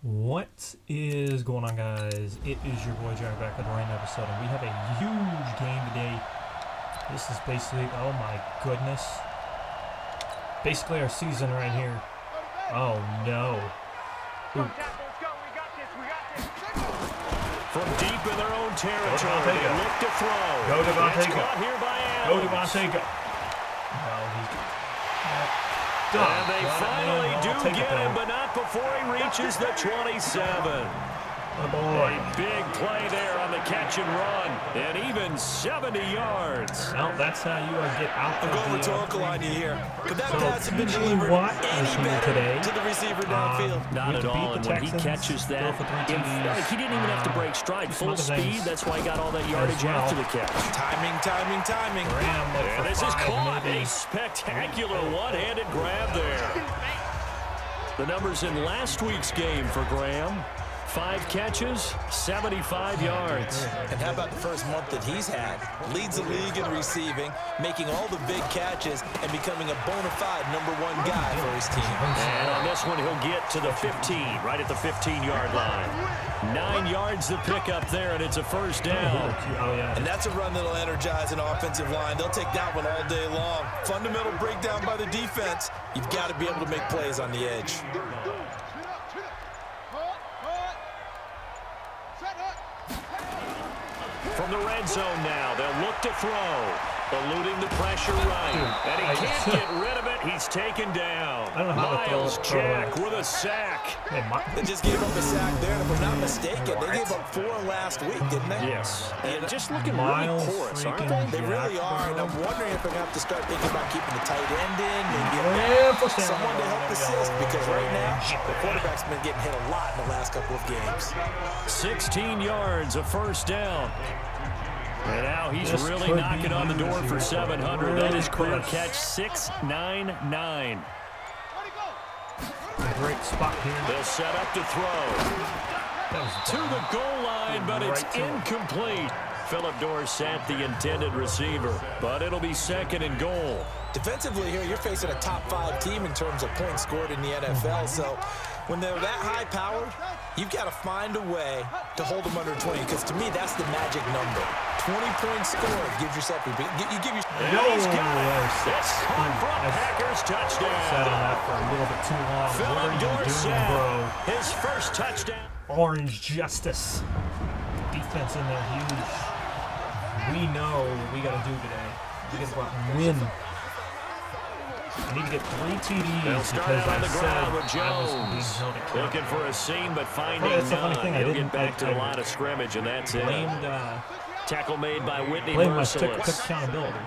What is going on, guys? It is your boy Jared back with a brand new episode, and we have a huge game today. This is basically, oh my goodness, basically our season right here. Oh no. Oop. From deep in their own territory, they look to throw. Go Devontae, go. Here by Go Devontae, go. No, and they finally do get him, but not before he reaches the 27. Oh boy. A big play there on the catch and run, and even 70 yards. Well, that's how you get out I'm of going the rhetorical on you here. Could that pass have been TJ delivered Watt any is here better today. to the receiver downfield? Not at all, and when he catches that, he didn't even have to break stride. Full speed, that's why he got all that yardage after the catch. Timing. And this is caught. A spectacular one-handed grab there. The numbers in last week's game for Graham. 5 catches, 75 yards. And how about the first month that he's had? Leads the league in receiving, making all the big catches, and becoming a bona fide #1 guy for his team. And on this one, he'll get to the 15, right at the 15-yard line. 9 yards to pick up there, and it's a first down. Oh, yeah. And that's a run that'll energize an offensive line. They'll take that one all day long. Fundamental breakdown by the defense. You've got to be able to make plays on the edge. From the red zone now, they'll look to throw. Eluding the pressure right. And he can't get rid of it. He's taken down. I don't know how to Miles throw Jack with a sack. They just gave up a sack there, and if I'm not mistaken, they gave up 4 last week, didn't they? Yes. And just looking Miles really porous, aren't they? They really are, and I'm wondering if they're going to have to start thinking about keeping the tight end in, maybe someone to help assist, because right now, the quarterback's been getting hit a lot in the last couple of games. 16 yards, a first down. And now he's really knocking on the door for 700. That is career catch 699. Great spot here. They'll set up to throw. To the goal line, but it's incomplete. Philip Dorsett, the intended receiver, but it'll be second and goal. Defensively here, you're facing a top 5 team in terms of points scored in the NFL, so when they're that high-powered, you've got to find a way to hold them under 20, because to me, that's the magic number. 20 points scored gives yourself a big. He's got it. That's caught for a Packers touchdown. Sat on that for a little bit too long. What are you doing, bro? His first touchdown. Orange Justice. Defense in there huge. We know what we got to do today. We got to go out and win. I need to get 3 TDs because I said with Jones. Looking for a seam, but finding none. He'll get back to the line of scrimmage, and that's it. Tackle made by Whitney Merciless. Took accountability.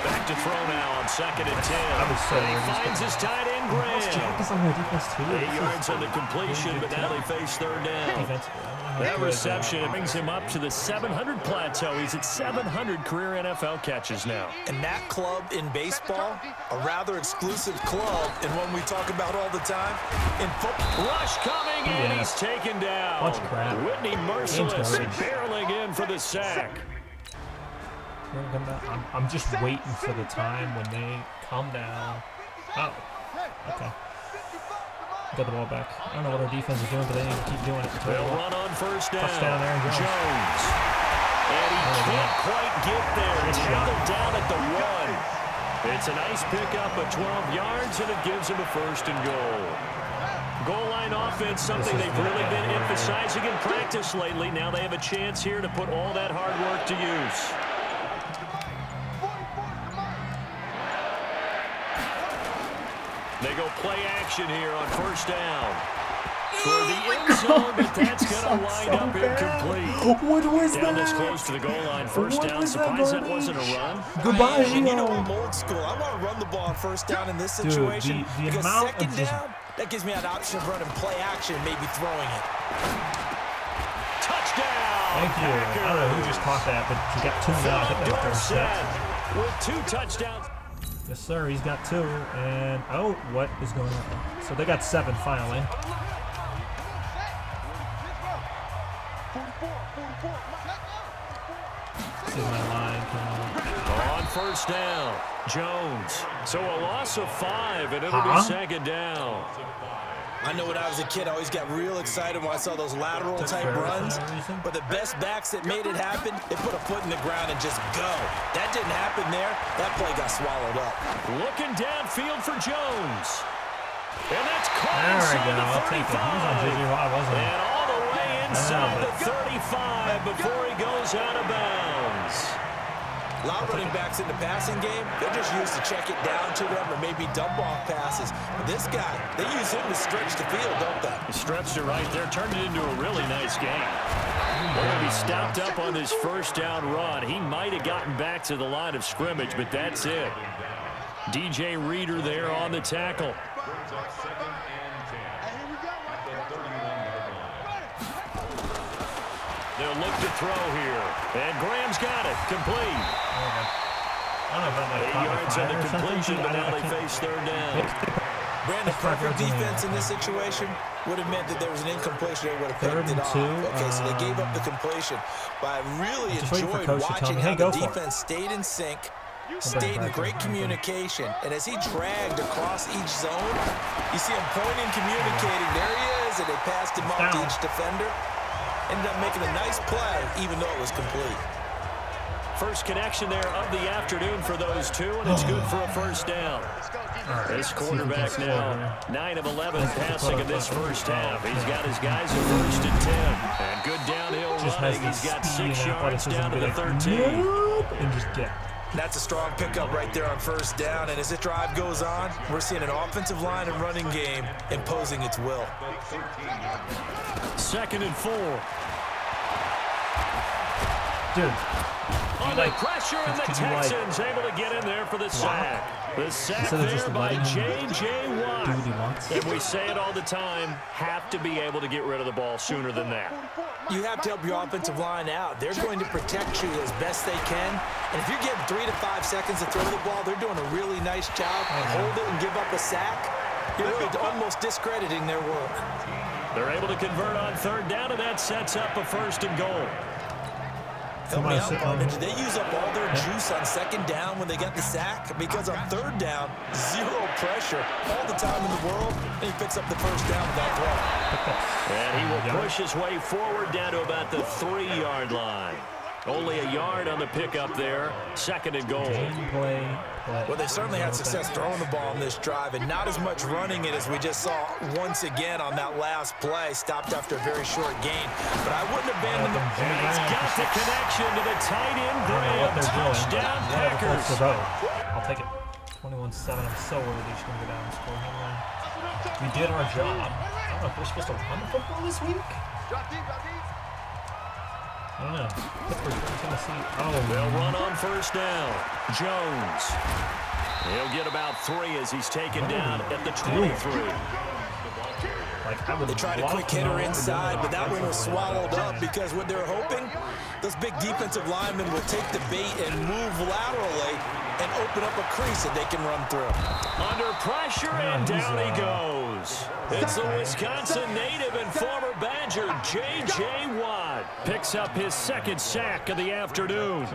Back to throw now on 2nd and 10. He finds his tight end, Graham. Jack is on their defense too. 8 yards on the completion, but now they face third down. That reception brings him up to the 700 plateau. He's at 700 career NFL catches now. And that club in baseball, a rather exclusive club, and one we talk about all the time. In football, rush coming in, he's taken down. Bunch of crap. Whitney Merciless barreling in for the sack. I'm just waiting for the time when they come down. Oh, okay. Got the ball back. I don't know what our defense is doing, but they need to keep doing it. They'll run on first down. Touchdown, Aaron Jones. And he can't quite get there. Dribbled down at the 1. It's a nice pickup of 12 yards, and it gives him a first and goal. Goal line offense, something they've really been emphasizing in practice lately. Now they have a chance here to put all that hard work to use. They go play action here on first down. For the end zone, but that's going to wind up incomplete. What was down that? This close to the goal line. First down. Surprised that wasn't a run. Goodbye, you know, I'm old school. I want to run the ball on first down in this situation. Dude, because second down, that gives me an option of running play action, maybe throwing it. Touchdown! Thank you. I don't know who just caught that, but he got 2 now. I think that was Dorsett. With 2 touchdowns. Yes, sir. He's got 2. And, oh, what is going on? So they got 7 finally. See my line coming. On first down. Jones. So a loss of 5, and it'll be second down. I know when I was a kid, I always got real excited when I saw those lateral-type runs. But the best backs that made it happen, they put a foot in the ground and just go. That didn't happen there. That play got swallowed up. Looking downfield for Jones. And that's caught inside the 35. I'll take it. He was on JJ Watt, wasn't he? And all the way inside the 35 before he goes out of bounds. A lot of running backs in the passing game, they're just used to check it down to them or maybe dump off passes. But this guy, they use him to stretch the field, don't they? He stretched it right there, turned it into a really nice game. They're going to be stopped up on this first down run. He might have gotten back to the line of scrimmage, but that's it. DJ Reader there on the tackle. They'll look to throw here. And Graham's got it. Complete. I don't know about 8 yards on the completion, but now they face third down. Brandon, perfect defense in this situation would have meant that there was an incompletion. They would have picked it off. Okay, so they gave up the completion. But I really enjoyed watching how the defense stayed in sync, stayed in great communication. And as he dragged across each zone, you see him pointing, communicating. There he is, and they passed him off to each defender. Ended up making a nice play, even though it was complete. First connection there of the afternoon for those two, and it's good for a first down. This quarterback now, 9 of 11 passing in this first half. He's got his guys at 1st and 10. And good downhill running. He's got 6 yards down to the 13. And just get. That's a strong pickup right there on first down. And as the drive goes on, we're seeing an offensive line and running game imposing its will. 2nd and 4. Dude. Under pressure, and the Texans able to get in there for the sack. The sack there by J.J. Watt. And we say it all the time, have to be able to get rid of the ball sooner than that. You have to help your offensive line out. They're going to protect you as best they can. And if you're getting 3 to 5 seconds to throw the ball, they're doing a really nice job. Hold it and give up a sack. You're really almost discrediting their work. They're able to convert on third down, and that sets up a 1st and goal. Help me out, Marvin. Did they use up all their juice on 2nd down when they got the sack? Because on 3rd down, 0 pressure all the time in the world, and he picks up the 1st down with that throw. And he will push his way forward down to about the 3-yard line. Only a yard on the pickup there. 2nd and goal. Well, they certainly had success throwing the ball on this drive, and not as much running it as we just saw once again on that last play. Stopped after a very short gain. But I wouldn't abandon the ball. He's got the connection to the tight end. Graham, touchdown Packers. I'll take it. 21-7. I'm so worried he's going to go down and score him. We did our job. I don't know if we're supposed to run the football this week. I don't know. They'll run on first down. Jones. He'll get about 3 as he's taken down at the 23. They tried a quick hitter inside, but that one was swallowed up because what they're hoping, those big defensive linemen will take the bait and move laterally and open up a crease that they can run through. Under pressure, and down he goes. It's the Wisconsin native and former Badger, J.J. Watt. Picks up his 2nd sack of the afternoon.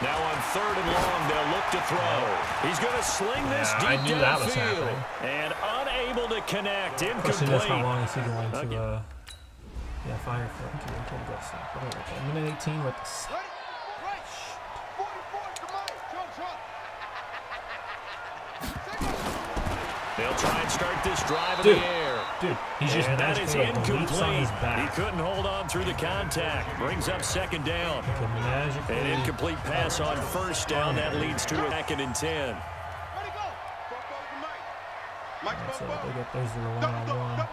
Now on 3rd and long, they'll look to throw. He's going to sling this deep downfield. And unable to connect. Incomplete. How long is he going to fire for? Okay, minute 18 with this. They'll try and start this drive in the air. Dude, he's just that is incomplete. He couldn't hold on through the contact. Brings up 2nd down. An incomplete pass on 1st down. That leads to a 2nd and 10. So they get those are one-on-one.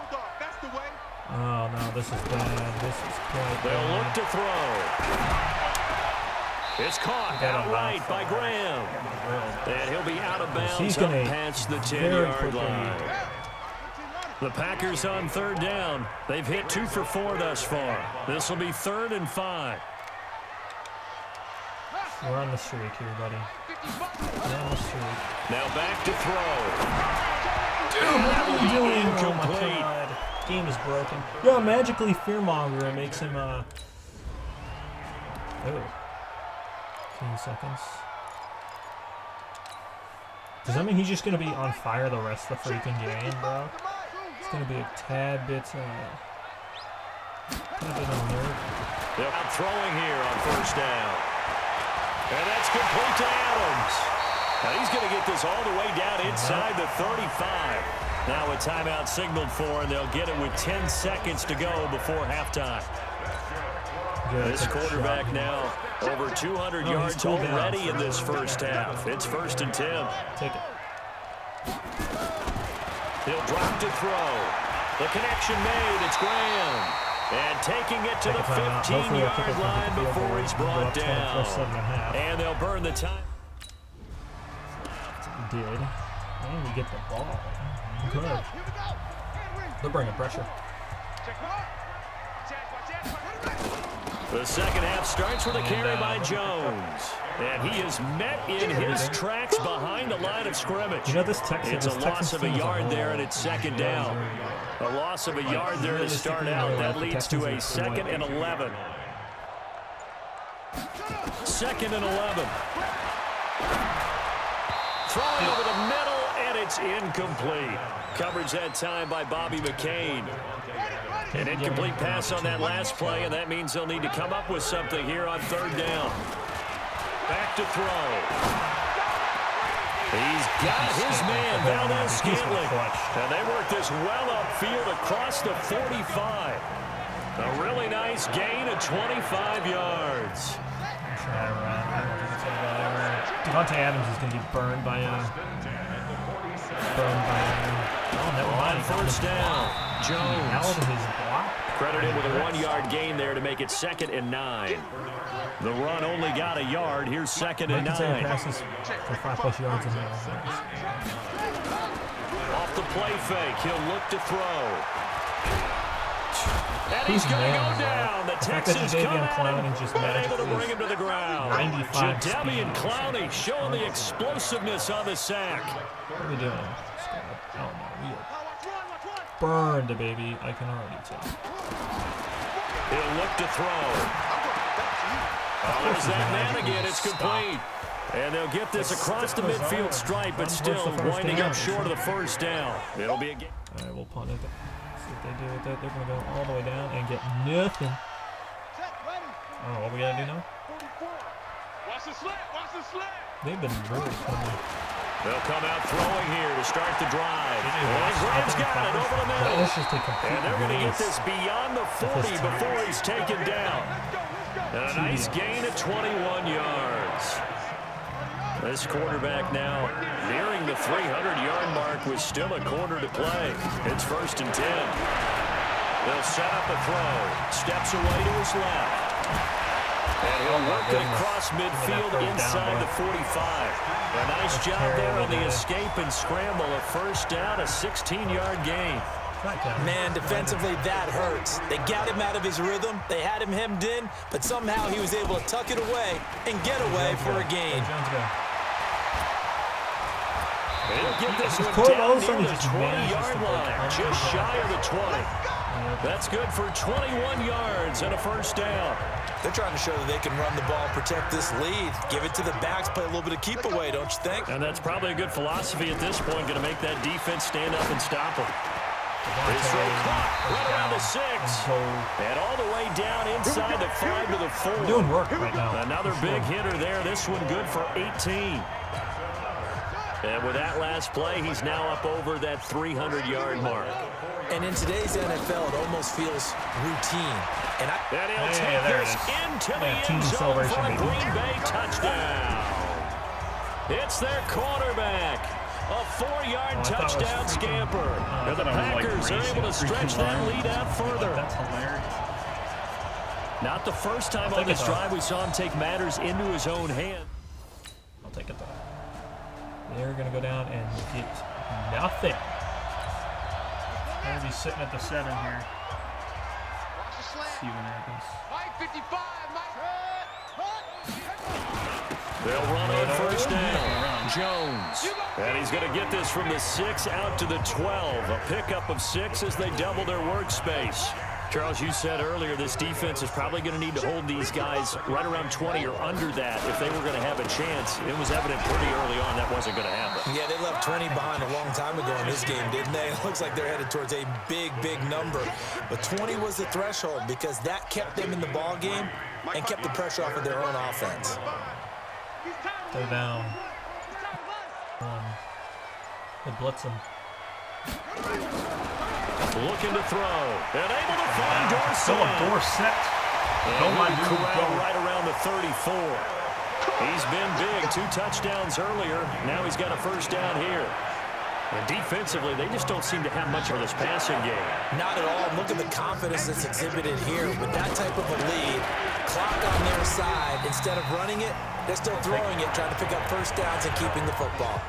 Oh, no, this is bad. This is quite bad. They'll look to throw. It's caught outright by Graham. And he'll be out of bounds up past the 10-yard line. The Packers on 3rd down. They've hit 2 for 4 thus far. This will be 3rd and 5. We're on the streak here, buddy. We're on the streak. Now back to throw. Dude, what are you doing? Incomplete. Game is broken. Yo, magically fearmonger makes him Oh. 15 seconds. Does that mean he's just going to be on fire the rest of the freaking game, bro? It's going to be a tad bit unnerving. They're out throwing here on first down. And that's complete to Adams. Now he's going to get this all the way down inside the 35. Now a timeout signaled for, and they'll get it with 10 seconds to go before halftime. This quarterback now over 200 yards already in this first half. It's 1st and 10. Take it. He'll drop to throw. The connection made. It's Graham. And taking it to the 15-yard line before he's brought down. And they'll burn the time. Did. And we get the ball. Good. They're bringing pressure. The second half starts with a carry by Jones. And he is met in his tracks behind the line of scrimmage. You know, it's a loss of a yard there, and it's 2nd down. A loss of a yard there to start out. That leads to a 2nd and 11. 2nd and 11. Throwing over the middle, and it's incomplete. Coverage that time by Bobby McCain. An incomplete pass on that last play, and that means they'll need to come up with something here on 3rd down. Back to throw. He's got his man, Valdez-Scantling. And they work this well upfield across the 45. A really nice gain of 25 yards. Devontae Adams is going to get burned by on 1st down. Jones. Credited with a 1-yard gain there to make it 2nd and 9. The run only got a yard. Here's 2nd and 9. Passes for 5+ yards in the Off the play fake, he'll look to throw. And he's going to go down. The Texans come at him, able to bring him to the ground. Jadeveon Clowney showing the explosiveness on the sack. What are we doing? Oh, no. We are burned, baby. I can already tell. He'll look to throw. Oh, there's that man again. It's complete. And they'll get this across the midfield stripe, but still winding up short of the 1st down. It'll be a game. All right, we'll punt it. See what they do with that. They're going to go all the way down and get nothing. I don't know what we got to do now. They've been really coming. They'll come out throwing here to start the drive. And Graham's got it over the middle. And they're going to get this beyond the 40 before he's taken down. And a nice gain of 21 yards. This quarterback now nearing the 300-yard mark with still a quarter to play. It's 1st and 10. They'll set up a throw. Steps away to his left. And he'll work it across midfield inside the 45. A nice job there on the escape and scramble. A 1st down, a 16-yard gain. Man, defensively, that hurts. They got him out of his rhythm. They had him hemmed in, but somehow he was able to tuck it away and get away for a gain. He'll get this one down near the 20-yard line, just shy of the 20. That's good for 21 yards and a 1st down. They're trying to show that they can run the ball, protect this lead, give it to the backs, play a little bit of keep away, don't you think? And that's probably a good philosophy at this point, going to make that defense stand up and stop them. This throw caught right around the 6. And all the way down inside the 5 to the 4. Doing work right now. Another big hitter there. This one good for 18. And with that last play, he's now up over that 300-yard mark. And in today's NFL, it almost feels routine. And he'll take this into the end zone for a Green Bay touchdown. It's their quarterback. A 4-yard touchdown scamper. And the Packers are able to stretch that lead out further. That's hilarious. Not the first time on this drive we saw him take matters into his own hand. I'll take it, though. They're going to go down and get nothing. They're going to be sitting at the 7 here. Let's see what happens. They'll run on 1st down. Jones. And he's going to get this from the 6 out to the 12. A pickup of 6 as they double their workspace. Charles, you said earlier this defense is probably going to need to hold these guys right around 20 or under that if they were going to have a chance. It was evident pretty early on that wasn't going to happen. Yeah, they left 20 behind a long time ago in this game, didn't they? It looks like they're headed towards a big, big number. But 20 was the threshold because that kept them in the ball game and kept the pressure off of their own offense. They're down. They blitz them. Looking to throw. And able to find Dorsett. Right around the 34. He's been big. 2 touchdowns earlier. Now he's got a first down here. And defensively, they just don't seem to have much of this passing game. Not at all. Look at the confidence that's exhibited here. With that type of a lead, clock on their side, instead of running it, they're still throwing it, trying to pick up first downs and keeping the football.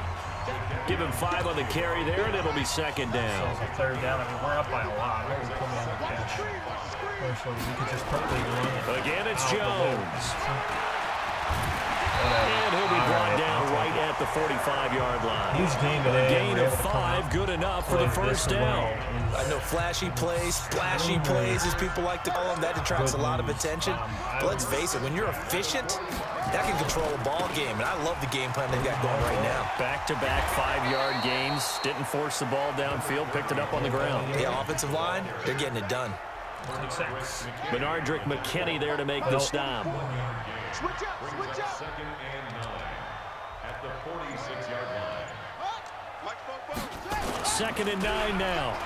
Give him 5 on the carry there, and it'll be second down. So it's a third down. I mean, we're up by a lot. Maybe put me on the catch. Or we could just probably run it. Again, it's Jones. And he'll be brought down right at the 45-yard line. Huge game today. A gain of 5, good enough for the first down. I know flashy plays, splashy plays, as people like to call them. That attracts a lot of attention. But let's face it, when you're efficient, that can control a ball game. And I love the game plan they've got going right now. Back-to-back 5-yard gains. Didn't force the ball downfield. Picked it up on the ground. Yeah, offensive line, they're getting it done. Bernardrick McKinney there to make the stop. Switch up. Second and 9 at the 46-yard line. Second and 9 now.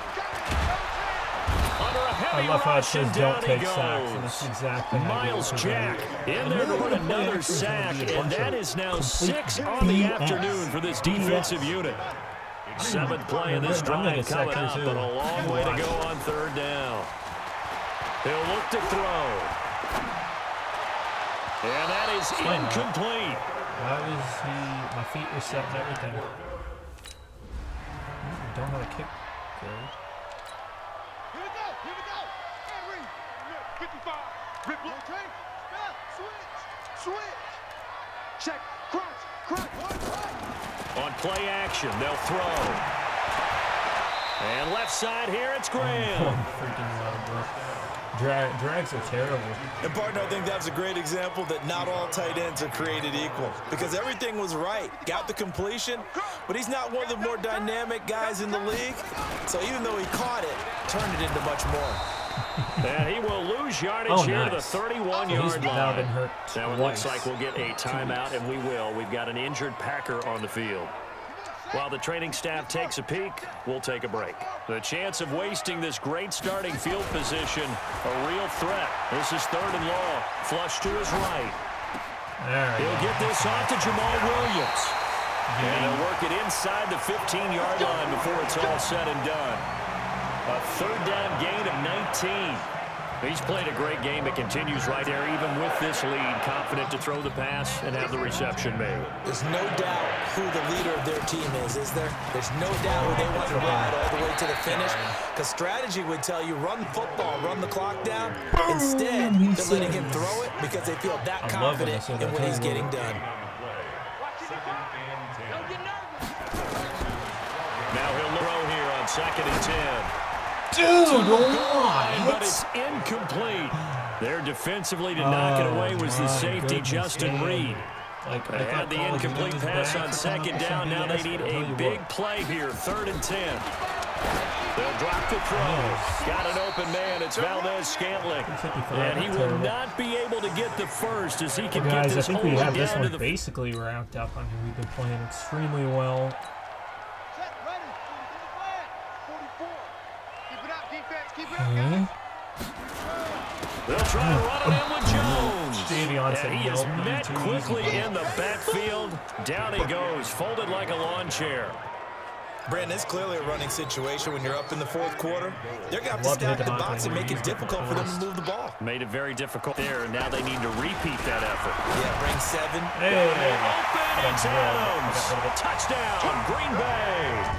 Under a heavy I love how it rush, says and don't down take he sacks. And goes. that's exactly Miles Jack in there to win another sack, and that is now 6 on the afternoon for this defensive unit. 7th play of this drive coming up, but a long way to go on third down. He'll look to throw. And that is incomplete. Why was he? My feet were set and everything. Don't have a kick. Good. Here we go. Henry. 55. Rip, rotate. Switch. Check. Crunch. On play action, they'll throw. And left side here, it's Graham. Freaking loud, bro. Drags are terrible. And, partner, I think that's a great example that not all tight ends are created equal because everything was right. Got the completion, but he's not one of the more dynamic guys in the league. So even though he caught it, turned it into much more. And he will lose yardage here to the 31-yard line. Been hurt Now it looks like we'll get a timeout, and we will. We've got an injured Packer on the field. While the training staff takes a peek, we'll take a break. The chance of wasting this great starting field position, a real threat. This is 3rd and long. Flush to his right. He'll get this off to Jamal Williams. And he'll work it inside the 15-yard line before it's all said and done. A 3rd down gain of 19. He's played a great game. It continues right there, even with this lead, confident to throw the pass and have the reception made. There's no doubt who the leader of their team is there? There's no doubt who they want to ride all the way to the finish. Because strategy would tell you, run football, run the clock down. Instead, they're letting him throw it because they feel that confident in what he's getting done. Now he'll throw here on 2nd and 10. Dude, why? But it's incomplete. There defensively to knock it away was the safety, Justin Reed. They had the incomplete pass on 2nd down. Now they need a big play here, 3rd and 10. They'll drop the throw. Got an open man. It's Valdez-Scantling. And he will not be able to get the first as he can get this I think we have this down to one the basically wrapped up. I mean, we've been playing extremely well. They'll try to run it in with Jones. And he is met quickly in the backfield. Down he goes, folded like a lawn chair. Brandon, it's clearly a running situation when you're up in the 4th quarter. They're going to have to stack the box and make it difficult for them to move the ball. Made it very difficult there, and now they need to repeat that effort. Yeah, bring 7. Hey, open, it's Adams. Touchdown, Green Bay.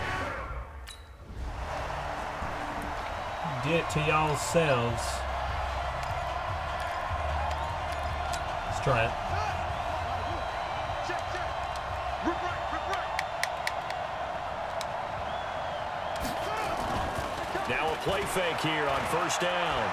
Get to y'all selves. Let's try it. Now a play fake here on first down.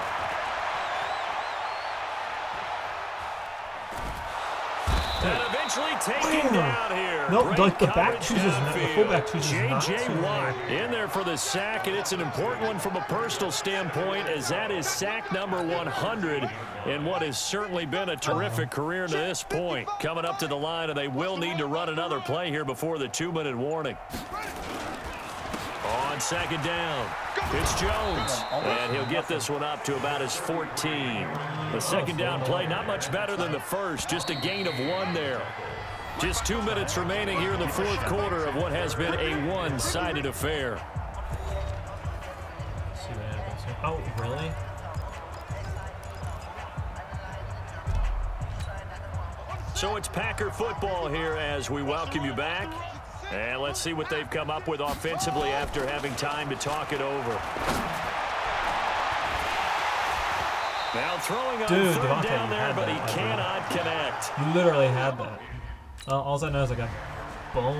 And eventually taken down here. No, Great like the back coverage chooses not, the fullback chooses not to. J.J. Watt in there for the sack, and it's an important one from a personal standpoint, as that is sack number 100 in what has certainly been a terrific career to this point. Coming up to the line, and they will need to run another play here before the 2-minute warning. On second down, it's Jones, and he'll get this one up to about his 14. The second down play, not much better than the first, just a gain of 1 there. Just 2 minutes remaining here in the fourth quarter of what has been a one-sided affair. Let's see what happens here. Oh, really? So it's Packer football here as we welcome you back. And let's see what they've come up with offensively after having time to talk it over. Now throwing on third Devontae, down there, but he that. cannot connect. You literally had that. All I know is I got a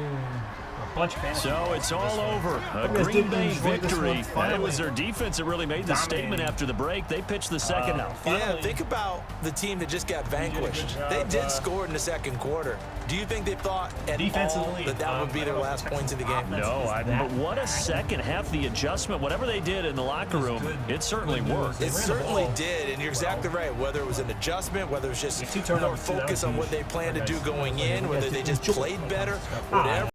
bunch of fantasy. So it's all over. A Green Bay victory. And it was their defense that really made the statement after the break. They pitched the second half. Yeah, think about the team that just got vanquished. They did score in the second quarter. Do you think they thought at all that that would be their last points of the game? No, but what a second half. The adjustment, whatever they did in the locker room, it certainly worked. It certainly did, and you're exactly right. Whether it was an adjustment, whether it was just more focus on what they planned to do going in, whether they just played better, whatever.